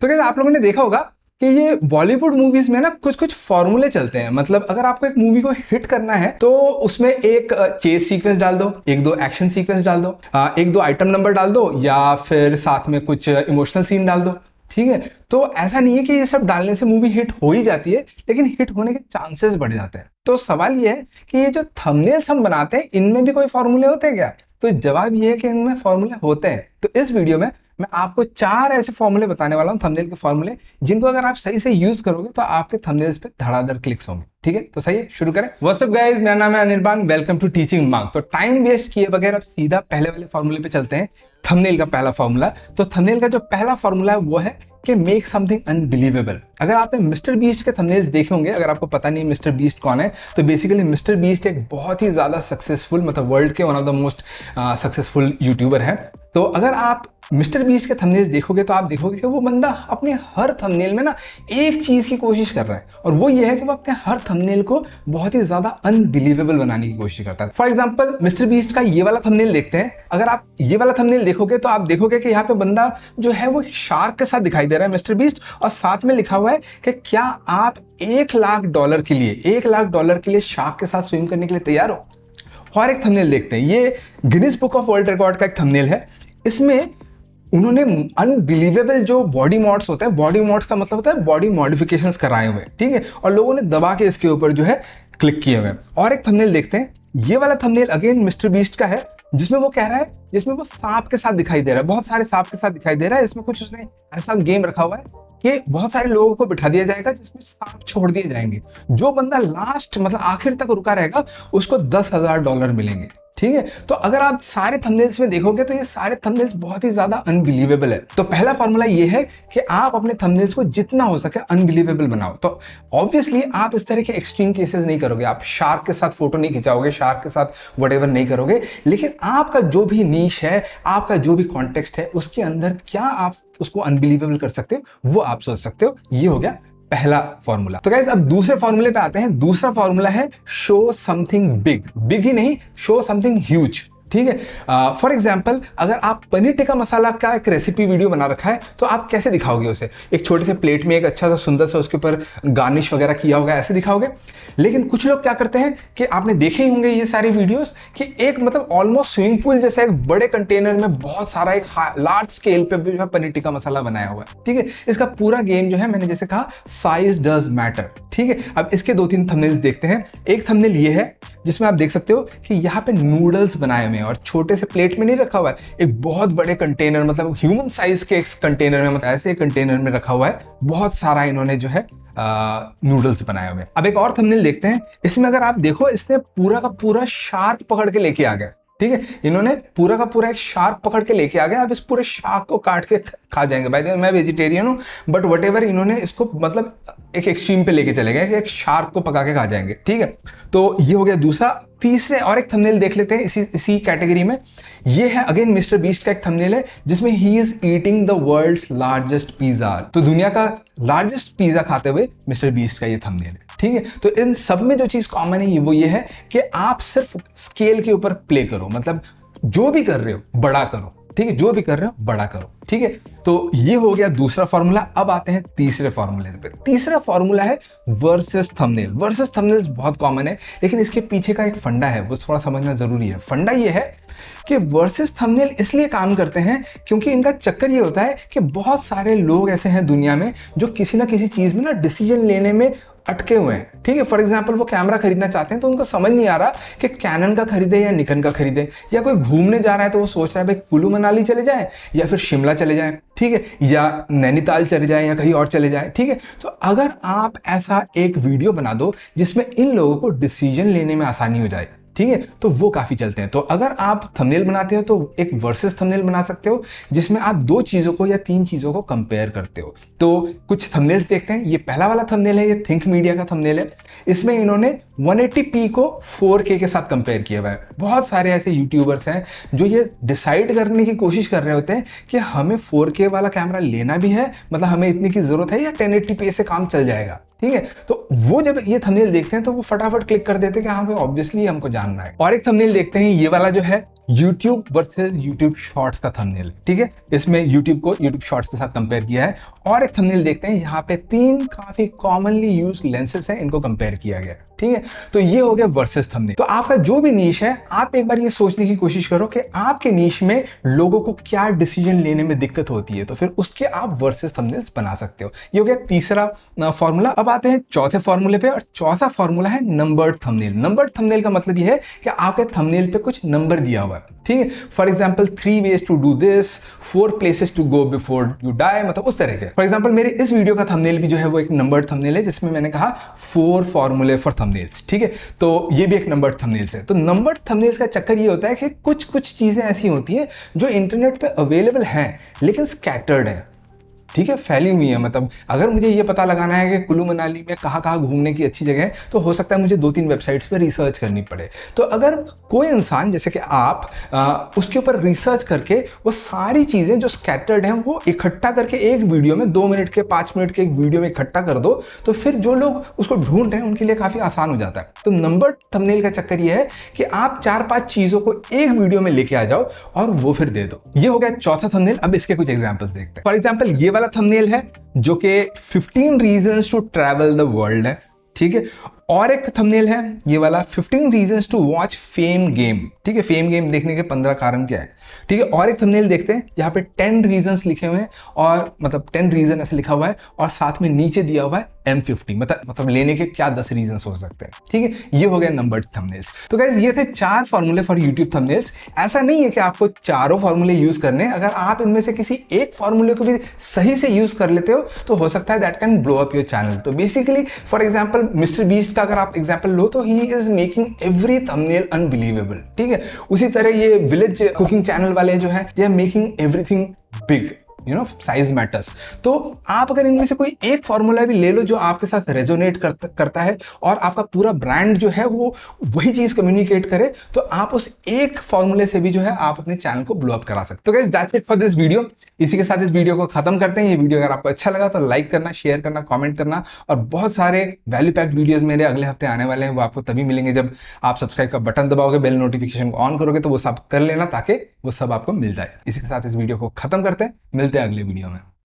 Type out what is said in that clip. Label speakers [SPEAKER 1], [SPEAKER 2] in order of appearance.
[SPEAKER 1] तो क्या आप लोगों ने देखा होगा कि ये बॉलीवुड मूवीज में ना कुछ कुछ फॉर्मूले चलते हैं। मतलब अगर आपको एक मूवी को हिट करना है तो उसमें एक चेस सीक्वेंस डाल दो, एक दो एक्शन सीक्वेंस डाल दो, एक दो आइटम नंबर डाल दो, या फिर साथ में कुछ इमोशनल सीन डाल दो। ठीक है, तो ऐसा नहीं है कि ये सब डालने से मूवी हिट हो ही जाती है, लेकिन हिट होने के चांसेस बढ़ जाते हैं। तो सवाल ये है कि ये जो थंबनेल्स हम बनाते हैं इनमें भी कोई फॉर्मूले होते हैं क्या? तो जवाब ये है कि इनमें फॉर्मूले होते हैं। तो इस वीडियो में मैं आपको 4 ऐसे फॉर्मूले बताने वाला हूं, थंबनेल के फॉर्मूले, जिनको अगर आप सही से यूज करोगे तो आपके थंबनेल्स पे धड़ाधड़ क्लिक्स होंगे। ठीक है, तो सही है, शुरू करें। व्हाट्स अप गाइस, मेरा नाम है Anirban, welcome to teaching mark. तो टाइम वेस्ट किए बगैर अब सीधा पहले वाले फॉर्मूले पे चलते हैं, थंबनेल का पहला फॉर्मूला। तो थंबनेल का जो पहला फॉर्मूला है वो है कि मेक समथिंग अनबिलीवेबल। अगर आपने मिस्टर बीस्ट के थंबनेल्स देखे होंगे, अगर आपको पता नहीं मिस्टर बीस्ट कौन है, तो बेसिकली मिस्टर बीस्ट एक बहुत ही ज्यादा सक्सेसफुल, मतलब वर्ल्ड के one of the most successful YouTuber है। तो अगर आप मिस्टर बीस्ट के थंबनेल्स देखोगे तो आप देखोगे कि वो बंदा अपने हर थंबनेल में ना एक चीज की कोशिश कर रहा है, और वो ये है कि वो अपने हर थंबनेल को बहुत ही ज्यादा अनबिलीवेबल बनाने की कोशिश करता है। फॉर एग्जांपल मिस्टर बीस्ट का ये वाला थंबनेल देखते हैं। अगर आप ये वाला थंबनेल देखोगे तो आप देखोगे कि यहाँ पे बंदा जो है वो शार्क के साथ दिखाई दे रहा है, मिस्टर बीस्ट, और साथ में लिखा हुआ है कि क्या आप $1,00,000 के लिए $1,00,000 के लिए शार्क के साथ स्विम करने के लिए तैयार हो? और एक थंबनेल देखते हैं, ये Guinness book of world record का एक थंबनेल है। इसमें उन्होंने अनबिलीवेबल जो बॉडी मॉड्स होते हैं, बॉडी मॉड्स का मतलब होता है बॉडी मॉडिफिकेशंस कराए हुए, ठीक है, और लोगों ने दबा के इसके ऊपर जो है क्लिक किए हुए। और एक थंबनेल देखते हैं, ये वाला थंबनेल अगेन मिस्टर बीस्ट का है, जिसमें वो कह रहा है, जिसमें वो सांप के साथ दिखाई दे रहा है, बहुत सारे सांप के साथ दिखाई दे रहा है। इसमें कुछ उसने ऐसा गेम रखा हुआ है कि बहुत सारे लोगों को बिठा दिया जाएगा जिसमें सांप छोड़ दिए जाएंगे। जो बंदा लास्ट मतलब आखिर तक रुका रहेगा उसको $10,000 मिलेंगे। ठीक है, तो अगर आप सारे थंबनेल्स में देखोगे तो ये सारे थंबनेल्स बहुत ही ज्यादा अनबिलीवेबल है। तो पहला फॉर्मूला ये है कि आप अपने थंबनेल्स को जितना हो सके अनबिलीवेबल बनाओ। तो ऑब्वियसली आप इस तरह के एक्सट्रीम केसेस नहीं करोगे, आप शार्क के साथ फोटो नहीं खिंचाओगे, शार्क के साथ व्हाटएवर नहीं करोगे, लेकिन आपका जो भी नीश है, आपका जो भी कॉन्टेक्स्ट है, उसके अंदर क्या आप उसको अनबिलीवेबल कर सकते हो वो आप सोच सकते हो। ये हो गया पहला फॉर्मूला। तो गाइस अब दूसरे फॉर्मूले पे आते हैं। दूसरा फॉर्मूला है शो समथिंग बिग, बिग ही नहीं, शो समथिंग ह्यूज। ठीक है, फॉर एग्जाम्पल अगर आप पनीर टिक्का मसाला का एक रेसिपी वीडियो बना रखा है तो आप कैसे दिखाओगे उसे? एक छोटे से प्लेट में एक अच्छा सा सुंदर सा उसके ऊपर गार्निश वगैरह किया होगा, ऐसे दिखाओगे। लेकिन कुछ लोग क्या करते हैं कि आपने देखे ही होंगे ये सारी वीडियोस कि एक मतलब ऑलमोस्ट स्विमिंग पूल जैसा एक बड़े कंटेनर में बहुत सारा एक लार्ज स्केल पे जो है पनीर टिक्का मसाला बनाया हुआ है। ठीक है, इसका पूरा गेम जो है, मैंने जैसे कहा, साइज डज मैटर। ठीक है, अब इसके 2-3 थंबनेल्स देखते हैं। एक थंबनेल ये है जिसमें आप देख सकते हो कि यहाँ पे नूडल्स बनाए हुए हैं, और छोटे से प्लेट में नहीं रखा हुआ है, एक बहुत बड़े कंटेनर, मतलब ह्यूमन साइज के एक कंटेनर में, मतलब ऐसे कंटेनर में रखा हुआ है। बहुत सारा इन्होंने जो है नूडल्स बनाए हुए हैं। अब एक और थंबनेल देखते हैं। इसमें अगर आप देखो, इसने पूरा का पूरा शार्क पकड़ के लेके आ गया। ठीक है, इन्होंने पूरा का पूरा एक शार्क पकड़ के लेके आ गया। अब इस पूरे शार्क को काट के खा जाएंगे। बाय द वे मैं वेजिटेरियन हूं, बट व्हाटएवर, इन्होंने इसको मतलब एक एक्सट्रीम पे लेके चले गए कि एक शार्क को पका के खा जाएंगे। ठीक है, तो ये हो गया दूसरा। तीसरे और एक थंबनेल देख लेते हैं इसी कैटेगरी में। ये है अगेन मिस्टर बीस्ट का एक थंबनेल है जिसमें he is eating the world's largest pizza. तो दुनिया का लार्जेस्ट पिज्जा खाते हुए मिस्टर बीस्ट का ये थंबनेल है। ठीक है, तो इन सब में जो चीज कॉमन है वो ये है कि आप सिर्फ स्केल के ऊपर प्ले करो, मतलब जो भी कर रहे हो बड़ा करो। ठीक है, जो भी कर रहे हो बड़ा करो। ठीक है, तो ये हो गया दूसरा फॉर्मूला। अब आते हैं तीसरे फॉर्मूले पे। तीसरा फॉर्मूला है वर्सेस थंबनेल। वर्सेस थंबनेल्स बहुत कॉमन है, लेकिन इसके पीछे का एक फंडा है, वो थोड़ा समझना जरूरी है। फंडा ये है कि वर्सेस थंबनेल इसलिए काम करते हैं क्योंकि इनका चक्कर ये होता है कि बहुत सारे लोग ऐसे हैं दुनिया में जो किसी ना किसी चीज में ना डिसीजन लेने में अटके हुए हैं। ठीक है, फॉर एग्जांपल वो कैमरा खरीदना चाहते हैं तो उनको समझ नहीं आ रहा कि कैनन का खरीदे या निकन का खरीदे, या कोई घूमने जा रहा है तो वो सोच रहा है भाई कुल्लू मनाली चले जाए या फिर शिमला चले जाए। ठीक है, या नैनीताल चले जाए या कहीं और चले जाए। ठीक है, तो अगर आप ऐसा एक वीडियो बना दो जिसमें इन लोगों को डिसीजन लेने में आसानी हो जाए, ठीक है, तो वो काफी चलते हैं। तो अगर आप थंबनेल बनाते हो तो एक वर्सेस थंबनेल बना सकते हो जिसमें आप 2 चीजों को या 3 चीजों को कंपेयर करते हो। तो कुछ थंबनेल्स देखते हैं। ये पहला वाला थंबनेल है, ये थिंक मीडिया का थंबनेल है। इसमें इन्होंने 180p को 4K के साथ कंपेयर किया हुआ है। बहुत सारे ऐसे यूट्यूबर्स हैं जो ये डिसाइड करने की कोशिश कर रहे होते हैं कि हमें 4K वाला कैमरा लेना भी है, मतलब हमें इतनी की जरूरत है, या 1080p से काम चल जाएगा। ठीक है, तो वो जब ये थंबनेल देखते हैं तो वो फटाफट क्लिक कर देते हैं कि हाँ भाई ऑब्वियसली हमको जानना है। और एक थंबनेल देखते हैं, ये वाला जो है YouTube वर्सेस YouTube शॉर्ट्स का थंबनेल है, ठीक है। इसमें YouTube को YouTube शॉर्ट्स के साथ कंपेयर किया है। और एक थंबनेल देखते हैं, यहाँ पे 3 काफी कॉमनली यूज्ड लेंसेज हैं, इनको कंपेयर किया गया है, ठीक है। तो ये हो गया वर्सेस थंबनेल। तो आपका जो भी नीश है, आप एक बार ये सोचने की कोशिश करो कि आपके नीश में लोगों को क्या डिसीजन लेने में दिक्कत होती है, तो फिर उसके आप वर्सेस थंबनेल्स बना सकते हो। ये हो गया तीसरा फॉर्मूला। अब आते हैं चौथे फॉर्मूले पे, और चौथा फॉर्मूला है नंबर्ड थंबनेल। नंबर्ड थंबनेल का मतलब ये है कि आपके थंबनेल पे कुछ नंबर दिया हुआ है, ठीक है। For example 3 ways to do this, 4 places to go before you die, मतलब उस तरह के। फॉर एग्जाम्पल मेरे इस वीडियो का थंबनेल भी जो है वो एक नंबर्ड थंबनेल है, जिसमें मैंने कहा 4 फॉर्मूले फॉर थंबनेल्स, ठीक है। तो ये भी एक नंबर्ड थंबनेल्स है। तो नंबर्ड थंबनेल्स का चक्कर ये होता है कि कुछ कुछ चीजें ऐसी होती हैं जो इंटरनेट पे अवेलेबल हैं लेकिन स्कैटर्ड है, ठीक है, फैली हुई है। मतलब अगर मुझे ये पता लगाना है कि कुल्लू मनाली में कहाँ कहाँ घूमने की अच्छी जगह है, तो हो सकता है मुझे 2-3 वेबसाइट्स पे रिसर्च करनी पड़े। तो अगर कोई इंसान जैसे कि आप उसके ऊपर रिसर्च करके वो सारी चीज़ें जो स्कैटर्ड हैं वो इकट्ठा करके एक वीडियो में 2 मिनट के 5 मिनट के एक वीडियो में इकट्ठा कर दो, तो फिर जो लोग उसको ढूंढ रहे हैं उनके लिए काफ़ी आसान हो जाता है। तो नंबर थंबनेल का चक्कर ये है कि आप 4-5 चीज़ों को एक वीडियो में लेके आ जाओ और वो फिर दे दो। ये हो गया चौथा थंबनेल। अब इसके कुछ एग्जाम्पल्स देखते हैं। फॉर एग्जाम्पल ये वाला थंबनेल है जो कि 15 reasons to travel the world है, ठीक है। और एक थंबनेल है ये वाला 15 reasons to watch fame game, ठीक है। फेम गेम देखने के 15 कारण क्या है, ठीक है। और एक थंबनेल देखते हैं, यहाँ पे 10 रीजंस लिखे हुए हैं, और मतलब 10 रीजन ऐसे लिखा हुआ है और साथ में नीचे दिया हुआ है M50, मतलब लेने के क्या 10 रीजंस हो सकते हैं, ठीक है। ये हो गया नंबर्ड थंबनेल्स। तो गाइस ये थे 4 फॉर्मूले फॉर यूट्यूब थंबनेल्स। ऐसा नहीं है कि आपको चारों फॉर्मूले यूज करने, अगर आप इनमें से किसी एक फॉर्मूले को भी सही से यूज कर लेते हो तो हो सकता है that can blow up your channel. तो basically for example mister Beast का अगर आप एग्जाम्पल लो तो he is making every thumbnail unbelievable, ठीक है। उसी तरह ये विलेज कुकिंग चैनल वाले जो है they are making everything big, you know, size matters. तो आप अगर इनमें से कोई एक फॉर्मूला भी ले लो जो आपके साथ रेजोनेट करता है और आपका पूरा ब्रांड जो है वो वही चीज कम्युनिकेट करे, तो आप उस एक फॉर्मूले से भी जो है आप अपने चैनल को ब्लो अप करा सकते हो। तो guys that's it for this video. इसी के साथ इस वीडियो को खत्म करते हैं। ये वीडियो अगर आपको अच्छा लगा तो लाइक करना, शेयर करना, कॉमेंट करना, और बहुत सारे वैल्यू पैक्ड वीडियोज मेरे अगले हफ्ते आने वाले हैं। वो आपको तभी मिलेंगे जब आप सब्सक्राइब का बटन दबाओगे, बेल नोटिफिकेशन को ऑन करोगे, तो वो सब कर लेना ताकि वो सब आपको मिल जाए। इसी के साथ इस वीडियो को खत्म करते हैं, मिलते हैं अगले वीडियो में।